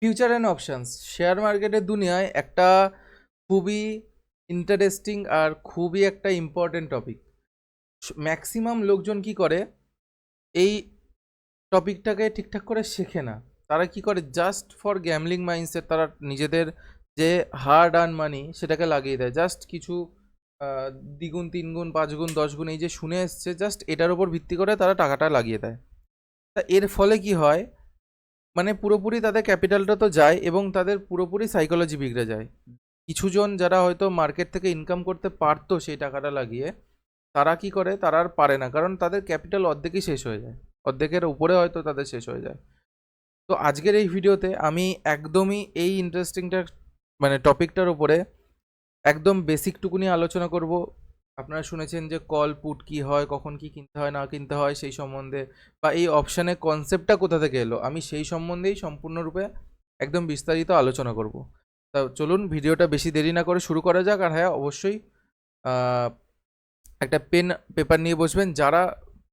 Future and options share মার্কেটের দুনিয়ায় একটা খুবই ইন্টারেস্টিং আর খুবই একটা ইম্পর্টেন্ট টপিক। ম্যাক্সিমাম লোকজন কি করে, এই টপিকটাকে ঠিকঠাক করে শেখে না। তারা কি করে, জাস্ট ফর গ্যামলিং মাইন্ডসেট তারা নিজেদের যে হার্ড আর্ন মানি সেটাকে লাগিয়ে দেয়। জাস্ট কিছু দ্বিগুণ, তিনগুণ, পাঁচগুণ, দশগুণ এই যে শুনে এসছে, জাস্ট এটার উপর ভিত্তি করে তারা টাকাটা লাগিয়ে দেয়। তা এর ফলে কি হয়, মানে পুরোপুরি তাদের ক্যাপিটালটা তো যায় এবং তাদের পুরোপুরি সাইকোলজি বিগড়ে যায়। কিছুজন যারা হয়তো মার্কেট থেকে ইনকাম করতে পারতো সেই টাকাটা লাগিয়ে, তারা কি করে, তারা আর পারে না, কারণ তাদের ক্যাপিটাল অর্ধেকই শেষ হয়ে যায়, অর্ধেকের উপরে হয়তো তাদের শেষ হয়ে যায়। তো আজকের এই ভিডিওতে আমি একদমই এই ইন্টারেস্টিংটা মানে টপিকটার উপরে একদম বেসিকটুকুনি আলোচনা করব। আপনারা শুনেছেন যে কল পুট কি হয়, কখন কি কিনতে হয় না কিনতে হয় সেই সম্বন্ধে, বা এই অপশানের কনসেপ্টটা কোথা থেকে এলো, আমি সেই সম্বন্ধেই সম্পূর্ণরূপে একদম বিস্তারিত আলোচনা করব। তা চলুন ভিডিওটা বেশি দেরি না করে শুরু করা যাক। আর হ্যাঁ, অবশ্যই একটা পেন পেপার নিয়ে বসবেন। যারা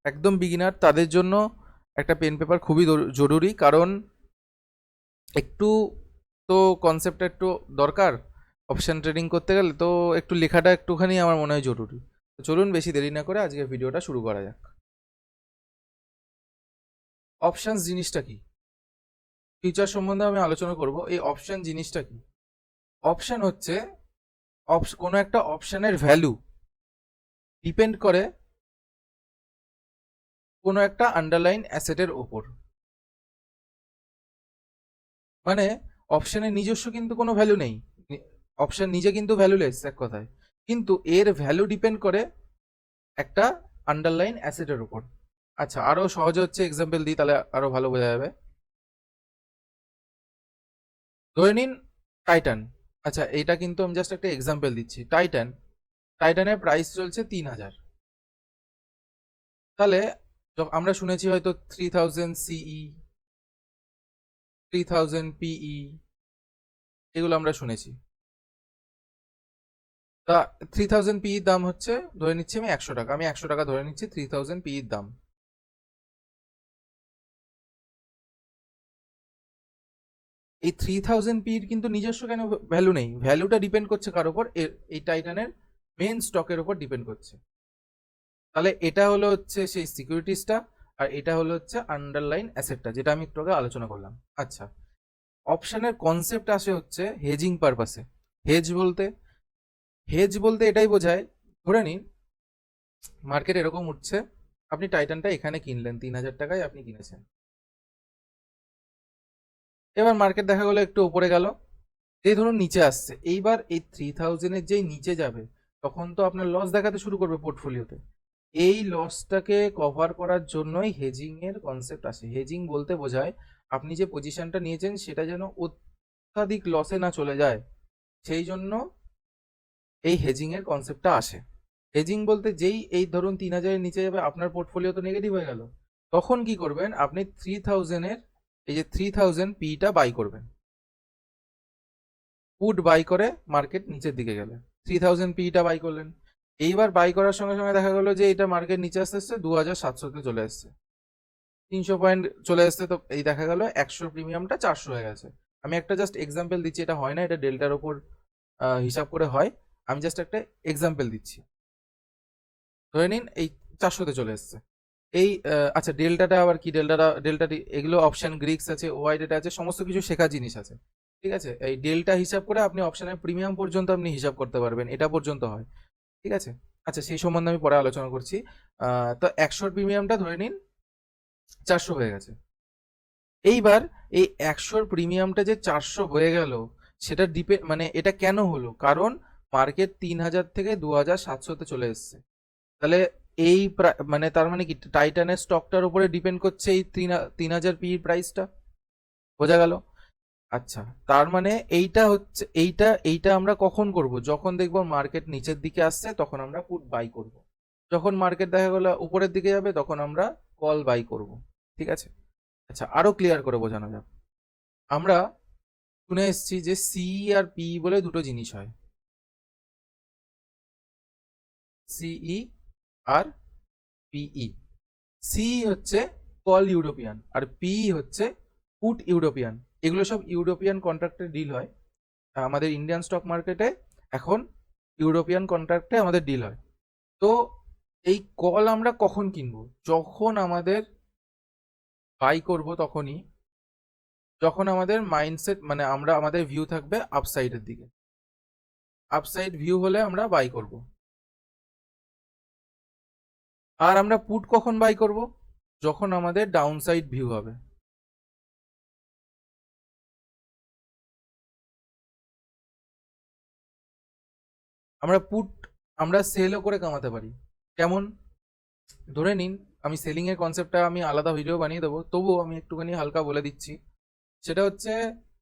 একদম বিগিনার তাদের জন্য একটা পেন পেপার খুবই জরুরি, কারণ একটু তো কনসেপ্টটা একটু দরকার। অপশান ট্রেডিং করতে গেলে তো একটু লেখাটা একটুখানি আমার মনে হয় জরুরি। তো চলুন বেশি দেরি না করে আজকে ভিডিওটা শুরু করা যাক। অপশানস জিনিসটা কি, ফিউচার সম্বন্ধে আমি আলোচনা করব। এই অপশান জিনিসটা কি? অপশান হচ্ছে কোনো একটা অপশানের ভ্যালু ডিপেন্ড করে কোনো একটা আন্ডারলাইন অ্যাসেটের ওপর। মানে অপশানের নিজস্ব কিন্তু কোনো ভ্যালু নেই, অপশান নিজে কিন্তু ভ্যালুলেস এক কথায়, কিন্তু এর ভ্যালু ডিপেন্ড করে একটা আন্ডারলাইন অ্যাসেটের উপর। আচ্ছা, আরো সহজ হচ্ছে এক্সাম্পল দিই, তাহলে আরো ভালো বোঝা যাবে। ধরে নিন টাইটান। আচ্ছা, এইটা কিন্তু আমি জাস্ট একটা এক্সাম্পল দিচ্ছি। টাইটানের প্রাইস চলছে 3,000। তাহলে আমরা শুনেছি হয়তো 3000 সিই, 3000 পিই, এগুলো আমরা শুনেছি। তা 3000 পিই দাম হচ্ছে, ধরে নিচ্ছি আমি 100 টাকা, আমি 100 টাকা ধরে নিচ্ছি 3000 পিইর দাম। এই 3000 পির কিন্তু নিজস্ব কেন ভ্যালু নেই, ভ্যালুটা ডিপেন্ড করছে কার উপর, এই টাইটানের মেন স্টকের উপর ডিপেন্ড করছে। তাহলে এটা হলো হচ্ছে সেই সিকিউরিটিসটা, আর এটা হলো হচ্ছে আন্ডারলাইন অ্যাসেটটা, যেটা আমি একটু আগে আলোচনা করলাম। আচ্ছা, অপশনের কনসেপ্ট আসে হচ্ছে হেজিং পারপাসে। হেজ বলতে হেজ বলতে এটাই বোঝায়, ধরে নিন মার্কেট এরকম উঠছে, আপনি টাইটানটা এখানে কিনলেন, 3,000 টাকায় আপনি কিনেছেন। এবার মার্কেট দেখা গেলো একটু উপরে গেল, এই ধরুন নিচে আসছে, এইবার এই 3000-এর যেই নিচে যাবে, তখন তো আপনার লস দেখাতে শুরু করবে পোর্টফোলিওতে। এই লসটাকে কভার করার জন্যই হেজিং এর কনসেপ্ট আসে। হেজিং বলতে বোঝায় আপনি যে পজিশনটা নিয়েছেন সেটা যেন অত্যাধিক লসে না চলে যায়, সেই জন্য এই হেজিং এর কনসেপ্টটা আসে। হেজিং বলতে যেই এই ধরুন 3,000-এর নিচে যাবে, আপনার পোর্টফোলিও তো নেগেটিভ হয়ে গেল, তখন কি করবেন, আপনি 3000-এর এই যে 3000 পিটা বাই করবেন। পুট বাই করে মার্কেট নিচের দিকে গেলে 3000 পিটা বাই করলেন। এইবার বাই করার সঙ্গে সঙ্গে দেখা গেলো যে এটা মার্কেট নিচে আসতে আসতে 2700-তে চলে এসছে, 300 পয়েন্ট চলে এসছে। তো এই দেখা গেল 100 প্রিমিয়ামটা 400 হয়ে গেছে। আমি একটা জাস্ট এক্সাম্পল দিচ্ছি, এটা হয় না, এটা ডেল্টার ওপর হিসাব করে হয়। আমি জাস্ট একটা এক্সাম্পল দিচ্ছি। ধরে নিন এই 400-তে চলে এসছে। এই আচ্ছা, ডেল্টাটা আবার কি, ডেল্টাটি এগুলো অপশন গ্রিক্স আছে, ওয়াই ডেটা আছে, সমস্ত কিছু শেখার জিনিস আছে। ঠিক আছে, এই ডেল্টা হিসাব করে আপনি অপশনের প্রিমিয়াম পর্যন্ত আপনি হিসাব করতে পারবেন, এটা পর্যন্ত হয়। ঠিক আছে, আচ্ছা সেই সম্বন্ধে আমি পরে আলোচনা করছি। তো 100 প্রিমিয়ামটা ধরে নিন 400 হয়ে গেছে। এইবার এই 100 প্রিমিয়ামটা যে 400 হয়ে গেল, সেটা মানে এটা কেন হলো, কারণ মার্কেট 3,000 থেকে 2,700-তে চলে এসছে। তাহলে এই মানে তার মানে কি, টাইটানের স্টকটার উপরে ডিপেন্ড করছে এই 3,000 পি প্রাইসটা। বোঝা গেল? আচ্ছা, তার মানে এইটা হচ্ছে, এইটা এইটা আমরা কখন করব, যখন দেখবো মার্কেট নিচের দিকে আসছে তখন আমরা পুট বাই করব, যখন মার্কেট দেখা গেল উপরের দিকে যাবে তখন আমরা কল বাই করব। ঠিক আছে, আচ্ছা আরো ক্লিয়ার করে বোঝানো যাক। আমরা শুনে এসেছি যে সি আর পি বলে দুটো জিনিস হয়, সিই আর পিই। সি হচ্ছে কল ইউরোপিয়ান আর পি হচ্ছে পুট ইউরোপিয়ান। এগুলো সব ইউরোপিয়ান কন্ট্রাক্টে ডিল হয়। আমাদের ইন্ডিয়ান স্টক মার্কেটে এখন ইউরোপিয়ান কন্ট্রাক্টে আমাদের ডিল হয়। তো এই কল আমরা কখন কিনবো? যখন আমাদের বাই করব তখনই, যখন আমাদের মাইন্ডসেট মানে আমরা আমাদের ভিউ থাকবে আপসাইডের দিকে। আপসাইড ভিউ হলে আমরা বাই করব। আর আমরা পুট কখন বাই করব? যখন আমাদের ডাউনসাইড ভিউ হবে। আমরা পুট আমরা সেলও করে কামাতে পারি। কেমন? ধরে নিন, আমি সেলিং এর কনসেপ্টটা আমি আলাদা ভিডিও বানিয়ে দেবো, তবুও আমি একটুখানি হালকা বলে দিচ্ছি। সেটা হচ্ছে,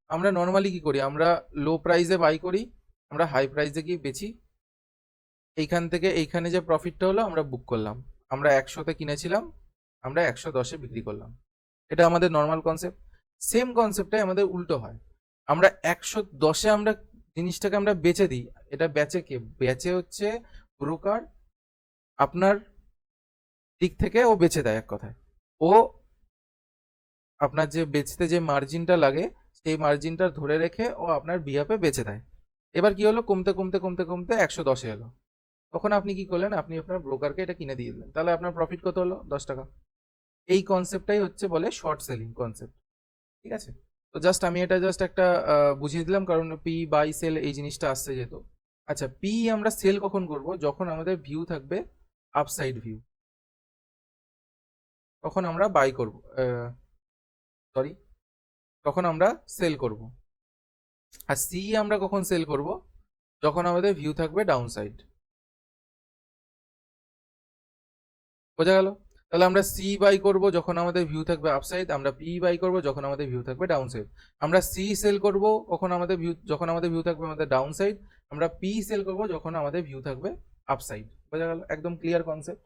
আমরা নর্মালি কি করি, আমরা লো প্রাইসে বাই করি, আমরা হাই প্রাইসে গিয়ে বেচি, এইখান থেকে এইখানে যে প্রফিটটা হলো আমরা বুক করলাম। আমরা 100-তে কিনেছিলাম, আমরা 110-এ বিক্রি করলাম। এটা আমাদের নর্মাল কনসেপ্ট। সেম কনসেপ্টটাই আমাদের উল্টো হয়। আমরা 110-এ আমরা জিনিসটাকে আমরা বেচে দিই। এটা বেচে কে? বেচে হচ্ছে ব্রোকার। আপনার দিক থেকে ও বেচে দেয় এক কথায়। ও আপনার যে বেচতে যে মার্জিনটা লাগে, সেই মার্জিনটা ধরে রেখে ও আপনার বিহাফে বেচে দেয়। এবার কি হলো, কমতে কমতে কমতে কমতে 110-এ এলো। তখন আপনি কি করলেন, আপনি আপনার ব্রোকারকে এটা কিনে দিয়ে দিলেন, তাহলে আপনার প্রফিট কত হলো? 10 টাকা। এই কনসেপ্টটাই হচ্ছে বলে শর্ট সেলিং কনসেপ্ট। ঠিক আছে? তো জাস্ট আমি এটা জাস্ট একটা বুঝিয়ে দিলাম, কারণ পি বাই সেল এই জিনিসটা আসছে যেহেতু। আচ্ছা, পি আমরা সেল কখন করব? যখন আমাদের ভিউ থাকবে আপসাইড ভিউ, তখন আমরা বাই করব, সরি, তখন আমরা সেল করব। আর সি আমরা কখন সেল করব? যখন আমাদের ভিউ থাকবে ডাউন সাইড। বোঝা গেল? তাহলে আমরা সি বাই করব যখন আমাদের ভিউ থাকবে আপসাইড, আমরা পি বাই করব যখন আমাদের ভিউ থাকবে ডাউন সাইড। আমরা সি সেল করব কখন আমাদের ভিউ, যখন আমাদের ভিউ থাকবে আমাদের ডাউন সাইড। আমরা পি সেল করব যখন আমাদের ভিউ থাকবে আপসাইড। বোঝা গেল? একদম ক্লিয়ার কনসেপ্ট।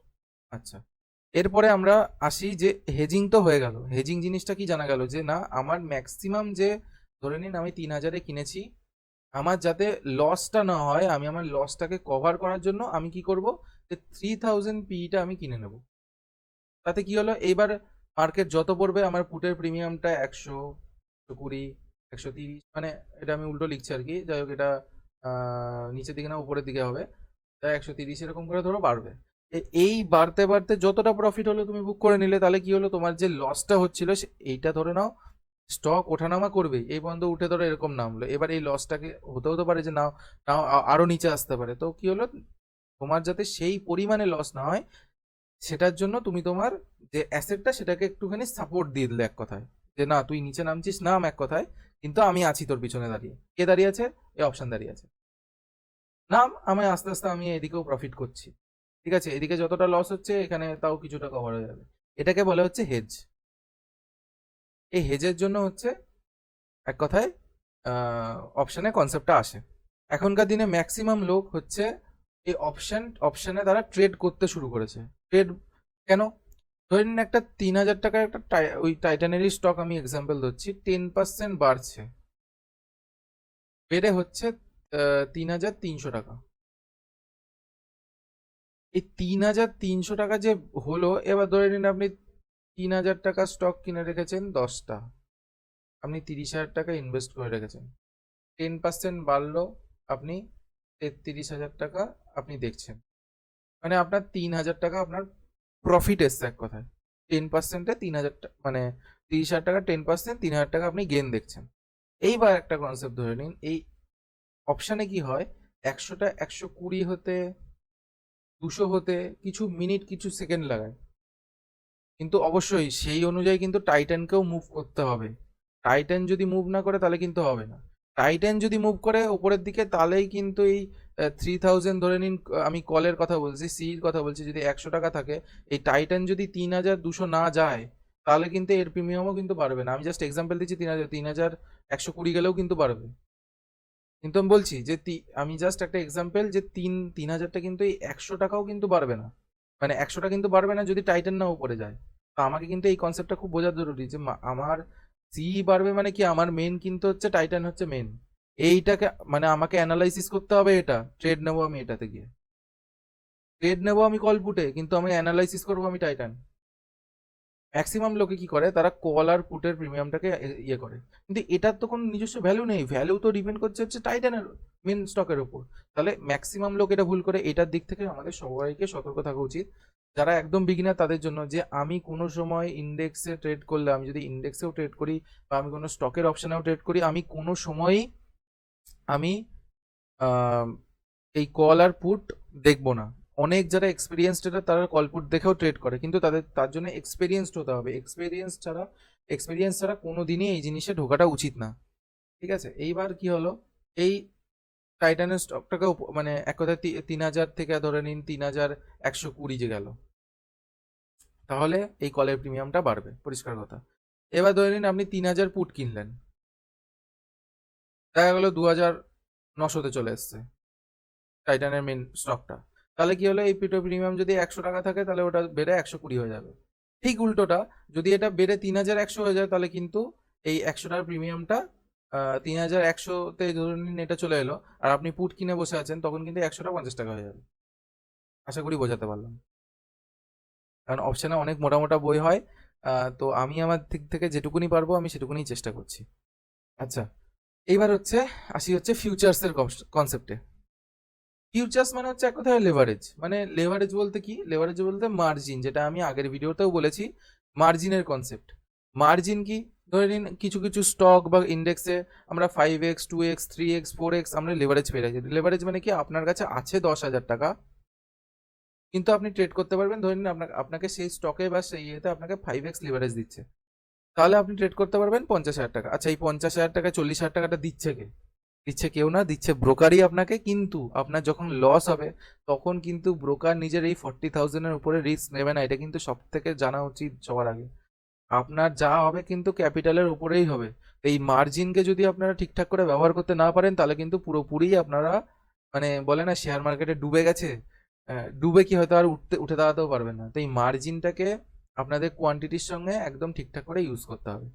আচ্ছা, এরপরে আমরা আসি যে হেজিং তো হয়ে গেল। হেজিং জিনিসটা কি জানা গেল, যে না আমার ম্যাক্সিমাম যে, ধরে নিন আমি 3000-এ কিনেছি, আমার যাতে লসটা না হয়, আমি আমার লসটাকে কভার করার জন্য আমি কি করব, যে 3000 পিটা আমি কিনে নেব। তাতে কি হলো, এইবার মার্কেট যত পড়বে আমার পুটের প্রিমিয়ামটা 100, 120, 130, মানে এটা আমি উল্টো লিখছি আর কি, যাই হোক এটা নিচের দিকে না উপরের দিকে হবে, তাই 130 এরকম করে ধরো বাড়বে। এই বাড়তে বাড়তে যতটা প্রফিট হলো তুমি বুক করে নিলে, তাহলে কি হলো, তোমার যে লসটা হচ্ছিল এইটা ধরে নাও, স্টক ওঠানামা করবে, এই পর্যন্ত উঠে ধরো এরকম নামলো, এবার এই লসটাকে হতে হতে পারে যে নাও নাও আরো নিচে আসতে পারে। তো কি হলো, তোমার যাতে সেই পরিমাণে লস না হয়, সেটার জন্য তুমি তোমার যে অ্যাসেটটা সেটাকে একটুখানি সাপোর্ট দিয়ে দিলে এক কথায়, যে না তুই নিচে নামছিস নাম এক কথায়, কিন্তু আমি আছি তোর পিছনে দাঁড়িয়ে। কে দাঁড়িয়ে আছে? এই অপশন দাঁড়িয়ে আছে। নাম, আমি আস্তে আস্তে আমি এদিকেও প্রফিট করছি। ঠিক আছে, এদিকে যতটা লস হচ্ছে এখানে তাও কিছুটা কভার হয়ে যাবে। এটাকে বলে হচ্ছে হেজ। এই হেজের জন্য হচ্ছে এক কথায় অপশনে কনসেপ্টটা আসে। এখনকার দিনে ম্যাক্সিমাম লোক হচ্ছে এই অপশনে তারা ট্রেড করতে শুরু করেছে। ট্রেড কেন? ধরে নিন একটা 3000 টাকার একটা ওই টাইটানেরই স্টক আমি এক্সাম্পল ধরছি, 10% বাড়ছে, বেড়ে হচ্ছে 3300 টাকা। এই 3300 টাকা যে হলো, এবার ধরে নিন আপনি 3000 টাকা স্টক কিনে রেখেছেন 10টা, আপনি 30,000 টাকা ইনভেস্ট করে রেখেছেন, 10% বাড়লো, আপনি 33,000 টাকা আপনি দেখছেন, মানে আপনার 3,000 টাকা আপনার প্রফিট এসছে এক কথায়। 10%-এ 3,000 টাকা, মানে 30,000 টাকা 10%, 3,000 টাকা আপনি গেন দেখছেন। এইবার একটা কনসেপ্ট ধরে নিন, এই অপশানে কি হয়, 100টা 120 হতে, 200 হতে কিছু মিনিট কিছু সেকেন্ড লাগায়, কিন্তু অবশ্যই সেই অনুযায়ী কিন্তু টাইটানকেও মুভ করতে হবে। টাইটান যদি মুভ না করে তাহলে কিন্তু হবে না। টাইটান যদি মুভ করে উপরের দিকে, তাহলেই কিন্তু এই 3000, ধরে নিন আমি কলের কথা বলছি, সির কথা বলছি, যদি 100 টাকা থাকে, এই টাইটান যদি 3200 না যায়, তাহলে কিন্তু এর প্রিমিয়ামও কিন্তু বাড়বে না। আমি জাস্ট এক্সাম্পল দিচ্ছি, 3120 গেলেও কিন্তু বাড়বে। কিন্তু আমি বলছি যে আমি জাস্ট একটা এক্সাম্পল, যে 3000টা কিন্তু এই 100 টাকাও কিন্তু বাড়বে না, মানে 100টা কিন্তু বাড়বে না যদি টাইটান না উপরে যায়। তো আমাকে কিন্তু এই কনসেপ্টটা খুব বোঝা জরুরি, যে আমার সি বাড়বে মানে কি, আমার মেন কিন্তু হচ্ছে টাইটান হচ্ছে মেন। এইটাকে মানে আমাকে অ্যানালাইসিস করতে হবে, এটা ট্রেড নেবো আমি, এটাতে গিয়ে ট্রেড নেবো আমি কল পুটে, কিন্তু আমি অ্যানালাইসিস করবো আমি টাইটান। ম্যাক্সিমাম লোকে কি করে, তারা কল আর পুটের প্রিমিয়ামটাকে ইয়ে করে, কিন্তু এটার তো কোনো নিজস্ব ভ্যালু নেই, ভ্যালু তো ডিপেন্ড করছে হচ্ছে টাইটানের মেন স্টকের উপর। তাহলে ম্যাক্সিমাম লোক এটা ভুল করে, এটার দিক থেকে আমাদের সবাইকে সতর্ক থাকা উচিত। যারা একদম বিগিনার তাদের জন্য, যে আমি কোনো সময় ইন্ডেক্সে ট্রেড করলে, আমি যদি ইন্ডেক্সেও ট্রেড করি বা আমি কোনো স্টকের অপশনেও ট্রেড করি, আমি কোনো সময়ই আমি আহ, এই কল আর পুট দেখবো না। অনেক যারা এক্সপিরিয়েন্স ট্রেডার তারা কল পুট দেখেও ট্রেড করে, কিন্তু তার জন্য এক্সপিরিয়েন্সড হতে হবে। এক্সপিরিয়েন্স ছাড়া কোনো দিনই এই জিনিসে ঢোকাটা উচিত না। ঠিক আছে, এইবার কি হলো, এই টাইটানের স্টকটাকে মানে এক কথায় 3,000 থেকে ধরে নিন 3,120 যে গেল, তাহলে এই কলের প্রিমিয়ামটা বাড়বে, পরিষ্কার কথা। এবার ধরে নিন আপনি 3,000 পুট কিনলেন, দেখা গেলো 2,900-তে চলে এসছে টাইটানের মেন স্টকটা, তাহলে কি হলো, এই পিটো প্রিমিয়াম যদি 100 টাকা থাকে তাহলে ওটা বেড়ে 120 হয়ে যাবে। ঠিক উল্টোটা, যদি এটা বেড়ে 3,100 হয়ে যায়, তাহলে কিন্তু এই 100 টাকার প্রিমিয়ামটা 3,100-তে ধরুন নিন এটা চলে এলো, আর আপনি পুট কিনে বসে আছেন, তখন কিন্তু 100টা 50 টাকা হয়ে যাবে। আশা করি বোঝাতে পারলাম। কারণ অপশানে অনেক মোটা মোটা বই হয়, তো আমি আমার দিক থেকে যেটুকুনি পারবো আমি সেটুকুনি চেষ্টা করছি। আচ্ছা, এইবার হচ্ছে আসি হচ্ছে ফিউচার্সের কনসেপ্টে। ফিউচার্স মানে হচ্ছে এক কথায় লেভারেজ। মানে লেভারেজ বলতে কি, লেভারেজ বলতে মার্জিন, যেটা আমি আগের ভিডিওতেও বলেছি, মার্জিনের কনসেপ্ট। মার্জিন কি, ধরে নিন কিছু কিছু স্টক বা ইন্ডেক্সে আমরা 5x 2x 3x 4x আমরা লেভারেজ পেয়ে রাখি। লেভারেজ মানে কি, আপনার কাছে আছে 10,000 টাকা, কিন্তু আপনি ট্রেড করতে পারবেন, ধরে নিন আপনাকে সেই স্টকে বা সেই ইয়েতে আপনাকে 5x লিভারেজ দিচ্ছে, তাহলে আপনি ট্রেড করতে পারবেন 50,000 টাকা। আচ্ছা, এই 50,000 টাকা 40,000 টাকাটা দিচ্ছে কে? দিচ্ছে কেউ না, দিচ্ছে ব্রোকারই আপনাকে। কিন্তু আপনার যখন লস হবে, তখন কিন্তু ব্রোকার নিজের এই 40,000-এর উপরে রিস্ক নেবে না, এটা কিন্তু সব থেকে জানা উচিত সবার আগে। আপনার যা হবে কিন্তু ক্যাপিটালের উপরেই হবে। তো এই মার্জিনকে যদি আপনারা ঠিকঠাক করে ব্যবহার করতে না পারেন, তাহলে কিন্তু পুরোপুরি আপনারা, মানে বলে না শেয়ার মার্কেটে ডুবে গেছে, ডুবে কি হয়তো আর উঠে দাঁড়াতেও পারবেন না। তো এই মার্জিনটাকে আপনাদের কোয়ান্টিটির সঙ্গে একদম ঠিকঠাক করে ইউজ করতে হবে।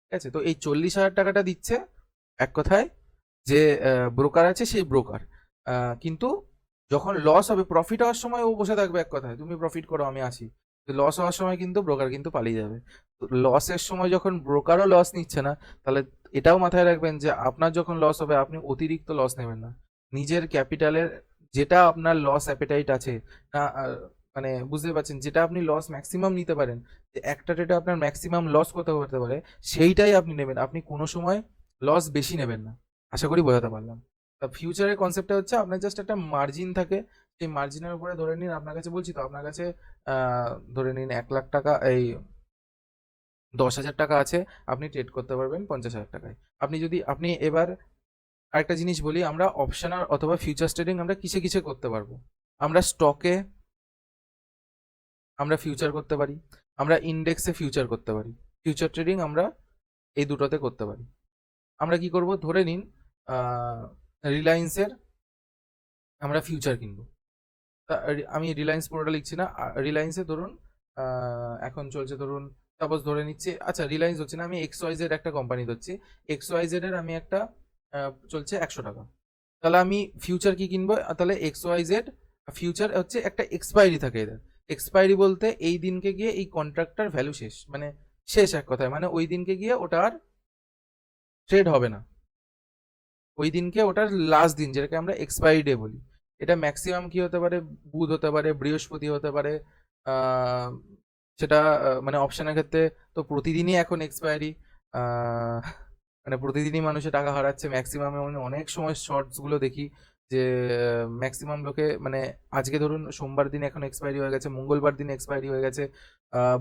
ঠিক আছে, তো এই 40,000 টাকাটা দিচ্ছে এক কথায় যে ব্রোকার আছে, সেই ব্রোকার। কিন্তু যখন লস হবে, প্রফিট হওয়ার সময় ও বসে থাকবে, এক কথায় তুমি প্রফিট করো আমি আসি। লস হওয়ার সময় কিন্তু ব্রোকার কিন্তু পালিয়ে যাবে। লসের সময় যখন ব্রোকারও লস নিচ্ছে না, তাহলে এটাও মাথায় রাখবেন যে আপনার যখন লস হবে আপনি অতিরিক্ত লস নেবেন না। নিজের ক্যাপিটালের যেটা আপনার লস অ্যাপেটাইট আছে, না মানে বুঝতে পারছেন, যেটা আপনি লস ম্যাক্সিমাম নিতে পারেন, যে একটা ডেটে আপনার ম্যাক্সিমাম লস কত হতে পারে, সেইটাই আপনি নেবেন। আপনি কোনো সময় লস বেশি নেবেন না। আশা করি বোঝাতে পারলাম। তা ফিউচারের কনসেপ্টটা হচ্ছে আপনার জাস্ট একটা মার্জিন থাকে, সেই মার্জিনের উপরে ধরে নিন আপনার কাছে, বলছি তো আপনার কাছে ধরে নিন 1,00,000 টাকা, এই 10,000 টাকা আছে, আপনি ট্রেড করতে পারবেন 50,000 টাকায়। আপনি এবার আরেকটা জিনিস বলি, আমরা অপশন আর অথবা ফিউচার ট্রেডিং আমরা কিসে কিসে করতে পারবো। আমরা স্টকে আমরা ফিউচার করতে পারি, আমরা ইন্ডেক্সে ফিউচার করতে পারি। ফিউচার ট্রেডিং আমরা এই দুটোতে করতে পারি। আমরা কি করব, ধরে নিন রিলায়েন্সের আমরা ফিউচার কিনবো। আমি রিলায়েন্স পুরোটা লিখছি না, রিলায়েন্সে ধরুন এখন চলছে, ধরুন সাপোজ ধরে নিচ্ছি, আচ্ছা রিলায়েন্স হচ্ছে না, আমি XYZ একটা কোম্পানি ধরছি, XYZ এর আমি একটা চলছে 100 টাকা, তাহলে আমি ফিউচার কি কিনবো, তাহলে XYZ ফিউচার হচ্ছে একটা এক্সপায়ারি থাকে এদের। এক্সপায়ারি বলতে এই দিনকে গিয়ে এই কন্ট্রাক্টটার ভ্যালু শেষ, মানে শেষ এক কথায়, মানে ওই দিনকে গিয়ে ওটা আর ট্রেড হবে না, ওই দিনকে ওটার লাস্ট দিন, যেটাকে আমরা এক্সপায়ারি ডে বলি। এটা ম্যাক্সিমাম কি হতে পারে, বুধ হতে পারে, বৃহস্পতি হতে পারে, আহ, সেটা মানে অপশনের ক্ষেত্রে তো প্রতিদিনই এখন এক্সপায়ারি, মানে প্রতিদিনই মানুষের টাকা হারাচ্ছে ম্যাক্সিমাম। মানে অনেক সময় শর্টস গুলো দেখি যে ম্যাক্সিমাম লোকে, মানে আজকে ধরুন সোমবার দিন এখন এক্সপায়ারি হয়ে গেছে, মঙ্গলবার দিন এক্সপায়ারি হয়ে গেছে,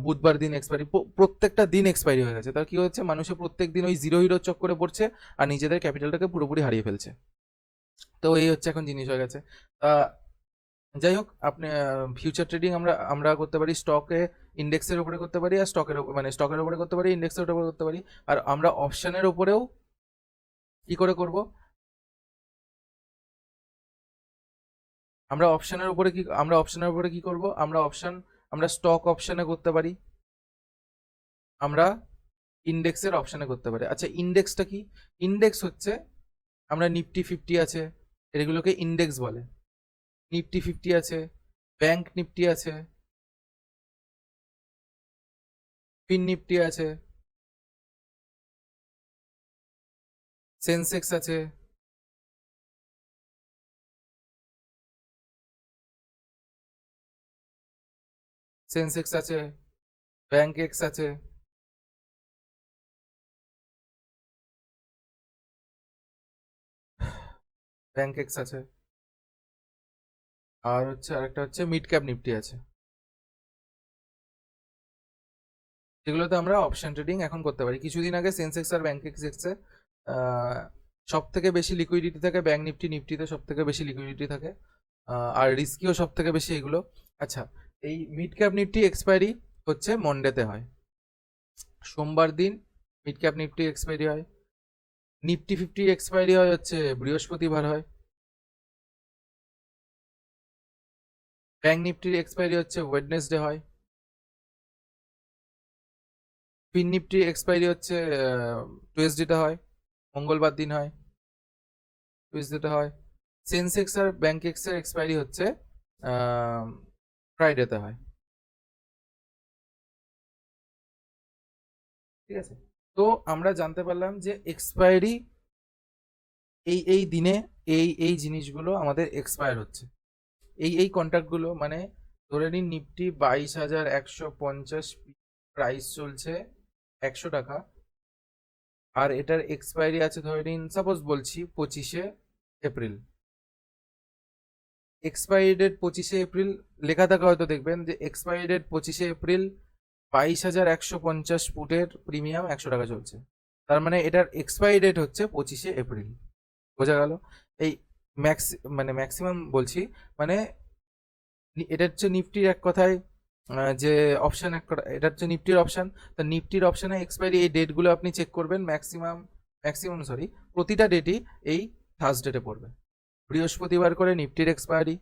বুধবার দিন এক্সপায়ারি, প্রত্যেকটা দিন এক্সপায়ারি হয়ে গেছে। তার কি হচ্ছে, মানুষের প্রত্যেক দিন ওই জিরো হিরো চক্করে পড়ছে, আর নিজেদের ক্যাপিটালটাকে পুরোপুরি হারিয়ে ফেলছে। তো এই হচ্ছে এখন জিনিস হয়ে গেছে। আহ, যাই হোক, আপনি ফিউচার ট্রেডিং আমরা আমরা করতে পারি স্টকে, ইন্ডেক্সের উপরে করতে পারি, আর মানে স্টকের উপরে করতে পারি, ইন্ডেক্সের উপরে করতে পারি। আর আমরা অপশনের উপরেও কি করে করব, আমরা অপশনের উপরে কি করব, আমরা স্টক অপশনে করতে পারি, আমরা ইন্ডেক্সের অপশনে করতে পারি। আচ্ছা, ইন্ডেক্সটা কি? ইন্ডেক্স হচ্ছে, আমরা নিফটি 50 আছে, এগুলোকে ইন্ডেক্স বলে। নিফটি 50 আছে, ব্যাংক নিফটি আছে, ফিন নিফটি আছে, সেন্সেক্স আছে, সেন্সেক্স আছে, ব্যাংক এক্স আছে, ব্যাংক এক্স আছে, আর হচ্ছে আরেকটা হচ্ছে মিড ক্যাপ নিফটি আছে, যেগুলোতে আমরা অপশন ট্রেডিং এখন করতে পারি। কিছুদিন আগে সেন্সেক্স আর ব্যাংক এক্সে সব থেকে বেশি লিকুইডিটি থাকে ব্যাংক নিফটি, নিফটিতে সব থেকে বেশি লিকুইডিটি থাকে, আর রিস্কিও সব থেকে বেশি এগুলো। আচ্ছা, এই মিড ক্যাপ নিফটি এক্সপায়ারি হচ্ছে মন্ডেতে হয়, সোমবার দিন মিড ক্যাপ নিফটি এক্সপায়ারি হয়। নিফটি 50 এক্সপায়ারি হয় হচ্ছে বৃহস্পতিবার হয়। ব্যাংক নিফটির এক্সপায়ারি হচ্ছে ওয়েডনেসডে হয়। ফিন নিফটির এক্সপায়ারি হচ্ছে টুয়েসডেতে হয়, মঙ্গলবার দিন হয়, টুয়েসডেতে হয়। সেন্সেক্স আর ব্যাংক এক্সের এক্সপায়ারি হচ্ছে ফ্রাইডেতে হয়। ঠিক আছে, তো আমরা জানতে পারলাম যে এক্সপায়ারি এই এই দিনে এই এই জিনিসগুলো আমাদের এক্সপায়ার হচ্ছে, এই কন্ট্রাক্টগুলো, মানে ধরে নিন নিফটি 22,150 প্রাইস চলছে 100 টাকা, আর এটার এক্সপায়ারি আছে ধরে নিন সাপোজ বলছি 25শে এপ্রিল। এক্সপায়ারি ডেট 25শে এপ্রিল লেখা থাকা হয়তো দেখবেন যে এক্সপায়ারি ডেট 25শে এপ্রিল, 22,150 ফুটের প্রিমিয়াম 100 টাকা চলছে, তার মানে এটার এক্সপায়ারি ডেট হচ্ছে 25শে এপ্রিল। বোঝা গেল? এই মানে ম্যাক্সিমাম বলছি, মানে এটা হচ্ছে নিফটির এক কথায় যে অপশন, এটা হচ্ছে নিফটির অপশন। তা নিফটির অপশনে এক্সপায়ারি এই ডেটগুলো আপনি চেক করবেন, ম্যাক্সিমাম সরি প্রতিটা ডেটই এই থার্সডেতে পড়বে। বৃহস্পতিবার করে নিফটির এক্সপায়ারি,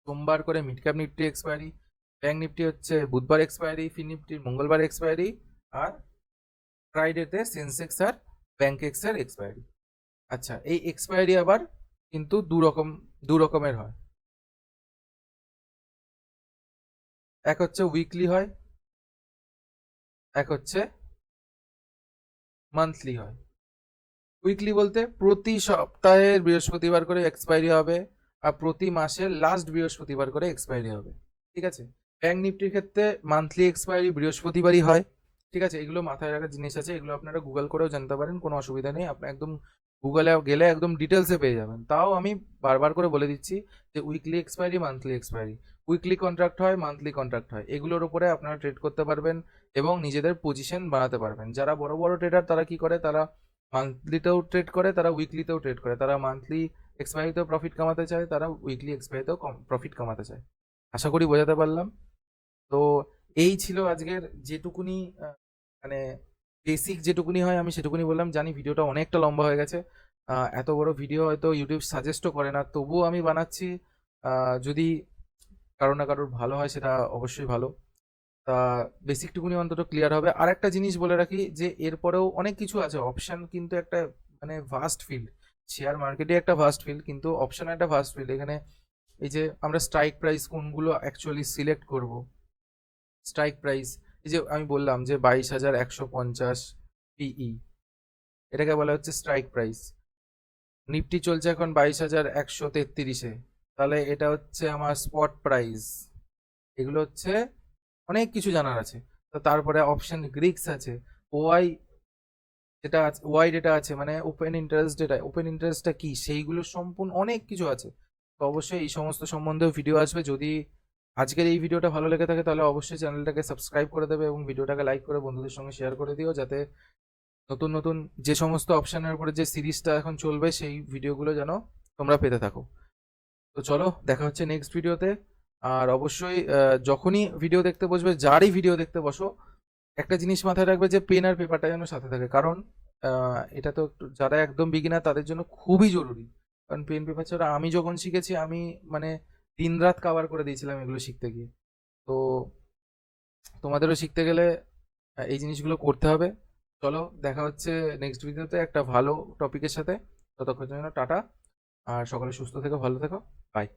সোমবার করে mid cap Nifty expiry, bank Nifty হচ্ছে বুধবার এক্সপায়ারি, ফিন নিফটির মঙ্গলবার এক্সপায়ারি, আর ফ্রাইডেতে সেন্সেক্স আর ব্যাংক এক্সের এক্সপায়ারি। আচ্ছা, এই এক্সপায়ারি আবার কিন্তু দু রকমের হয়। এক হচ্ছে উইকলি হয়, এক হচ্ছে মান্থলি হয়। উইকলি বলতে প্রতি সপ্তাহের বৃহস্পতিবার করে এক্সপায়ারি হবে, আর প্রতি মাসের লাস্ট বৃহস্পতিবার করে এক্সপায়ারি হবে। ঠিক আছে, ব্যাংক নিফটির ক্ষেত্রে মান্থলি এক্সপায়ারি বৃহস্পতিবারই হয়। ঠিক আছে, এগুলো মাথায় রাখার জিনিস আছে, এগুলো আপনারা গুগল করেও জানতে পারেন, কোনো অসুবিধা নেই। আপনি একদম গুগলে গেলে একদম ডিটেলসে পেয়ে যাবেন। তাও আমি বারবার করে বলে দিচ্ছি যে weekly expiry, monthly expiry, weekly contract হয়, মান্থলি কন্ট্রাক্ট হয়, এগুলোর উপরে আপনারা ট্রেড করতে পারবেন এবং নিজেদের পজিশন বানাতে পারবেন। যারা বড় বড় ট্রেডার তারা কি করে, তারা মান্থলিতেও ট্রেড করে, তারা উইকলিতেও ট্রেড করে, তারা মান্থলি এক্সপায়ারিতেও প্রফিট কামাতে চায়, তারা উইকলি এক্সপায়ারিতেও প্রফিট কামাতে চায়। আশা করি বোঝাতে পারলাম। তো এই ছিল আজকের যেটুকুনি মানে বেসিক যেটুকুনি হয় আমি সেটুকুনি বললাম। জানি ভিডিওটা অনেকটা লম্বা হয়ে গেছে, এত বড় ভিডিও হয়তো ইউটিউব সাজেস্টও করে না, তবুও আমি বানাচ্ছি। যদি কারো না কারোর ভালো হয় সেটা অবশ্যই ভালো। তা বেসিকটুকুনি অন্তত ক্লিয়ার হবে। আর একটা জিনিস বলে রাখি যে এরপরেও অনেক কিছু আছে। অপশন কিন্তু একটা মানে ভাস্ট ফিল্ড, শেয়ার মার্কেটে একটা ভাস্ট ফিল্ড, কিন্তু অপশন একটা ভাস্ট ফিল্ড। এখানে এই যে আমরা স্ট্রাইক প্রাইস কোনগুলো অ্যাকচুয়ালি সিলেক্ট করব, স্ট্রাইক প্রাইস এই যে আমি বললাম যে 22,150 পিই, এটাকে বলা হচ্ছে স্ট্রাইক প্রাইস। নিফটি চলছে এখন 22,133-এ, তাহলে এটা হচ্ছে আমার স্পট প্রাইস। এগুলো হচ্ছে অনেক কিছু জানার আছে। তো তারপরে অপশন গ্রিক্স আছে, ওয়াই যেটা আছে, ওয়াই ডেটা আছে, মানে ওপেন ইন্টারেস্ট ডেটা, ওপেন ইন্টারেস্টটা কি, সেইগুলো সম্পূর্ণ অনেক কিছু আছে। তো অবশ্যই এই সমস্ত সম্বন্ধেও ভিডিও আসবে। যদি আজকের এই ভিডিওটা ভালো লেগে থাকে তাহলে অবশ্যই চ্যানেলটাকে সাবস্ক্রাইব করে দেবে এবং ভিডিওটাকে লাইক করে বন্ধুদের সঙ্গে শেয়ার করে দিও, যাতে নতুন নতুন যে সমস্ত অপশনের উপরে যে সিরিজটা এখন চলবে সেই ভিডিওগুলো যেন তোমরা পেতে থাকো। তো চলো, দেখা হচ্ছে নেক্সট ভিডিওতে। আর অবশ্যই যখনই ভিডিও দেখতে বসবে, যারই ভিডিও দেখতে বসো, একটা জিনিস মাথায় রাখবে যে পেন আর পেপারটা যেন সাথে থাকে, কারণ এটা তো যারা একদম বিগিনার তাদের জন্য খুবই জরুরি। কারণ পেন পেপার ছাড়া আমি যখন শিখেছি আমি মানে দিন রাত কাভার করে দিয়েছিলাম এগুলো শিখতে গিয়ে। তো তোমাদেরও শিখতে গেলে এই জিনিসগুলো করতে হবে। চলো, দেখা হচ্ছে নেক্সট ভিডিওতে একটা ভালো টপিকের সাথে। ততক্ষণ জন্য টাটা, আর সকলে সুস্থ থেকো, ভালো থেকো, বাই।